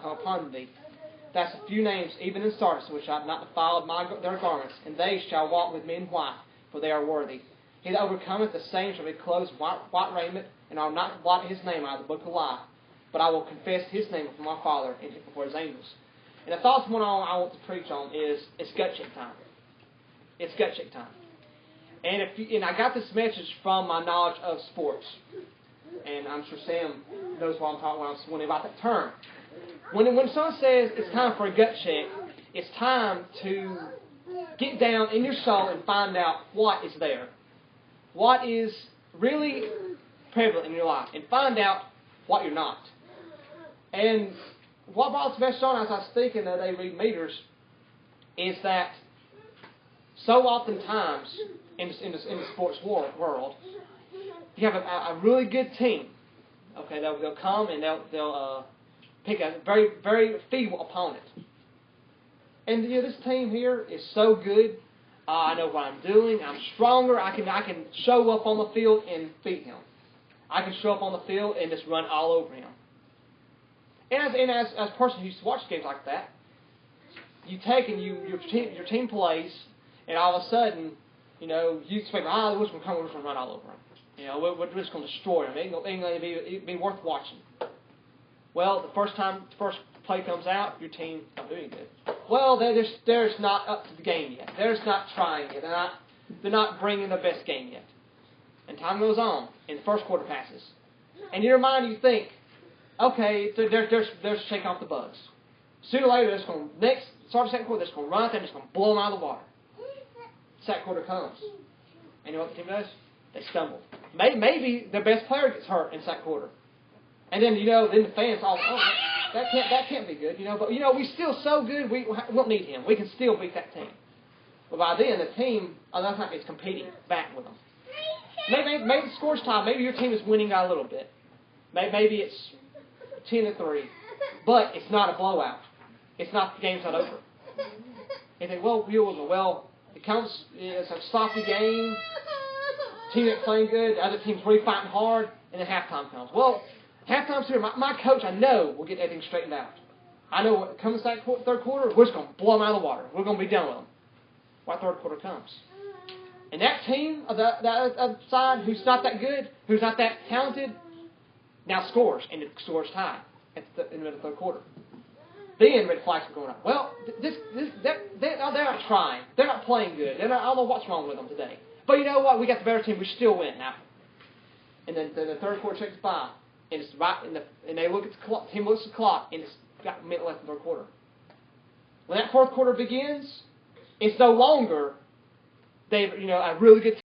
come upon thee. That's a few names, even in Sardis, which I have not defiled their garments, and they shall walk with me in white, for they are worthy. He that overcometh, the same shall be clothed in white raiment, and I will not blot his name out of the book of life, but I will confess his name before my Father and before his angels. And the thoughts one I want to preach on is it's gut check time. It's gut check time. And I got this message from my knowledge of sports. And I'm sure Sam knows what I'm talking about that term. When someone says it's time for a gut check, it's time to get down in your soul and find out what is there. What is really prevalent in your life. And find out what you're not. And what brought this message on as I was thinking that they read meters is that so oftentimes in the sports world, you have a really good team. Okay, they'll come and they'll pick a very, very feeble opponent. And this team here is so good. I know what I'm doing. I'm stronger. I can show up on the field and beat him. I can show up on the field and just run all over him. And as a person who used to watch games like that, you take and your team plays, and all of a sudden, you expect, we're just going to run all over him. We're just going to destroy him. It ain't going to be worth watching. Well, the first play comes out, your team not doing good. Well, they're just not up to the game yet. They're just not trying yet. They're not bringing their best game yet. And time goes on, and the first quarter passes. And in your mind, you think, okay, they're shaking off the bugs. Sooner or later, start the second quarter, they're just going to run out there and just going to blow them out of the water. Second quarter comes. And you know what the team does? They stumble. Maybe their best player gets hurt in second quarter. And then, then the fans that can't be good. But we're still so good, we won't need him. We can still beat that team. But by then, the team, another time, is competing back with them. Maybe the score's tied. Maybe your team is winning by a little bit. Maybe it's 10-3. But it's not a blowout. It's not, the game's not over. You think, it counts, it's a sloppy game. Team ain't playing good. The other team's really fighting hard. And then halftime comes. Well, halftime's here. My coach, I know, will get everything straightened out. I know what comes that third quarter, we're just going to blow them out of the water. We're going to be done with them. Why third quarter comes? And that team of the other side, who's not that good, who's not that talented, now scores, and the score's tied in the middle of the third quarter. Then red flags are going up. Well, they're not trying. They're not playing good. I don't know what's wrong with them today. But you know what? We got the better team. We still win now. And then the third quarter checks by, and it's right and they look at the clock. The team looks at the clock, and it's got a minute left in the third quarter. When that fourth quarter begins, it's no longer a really good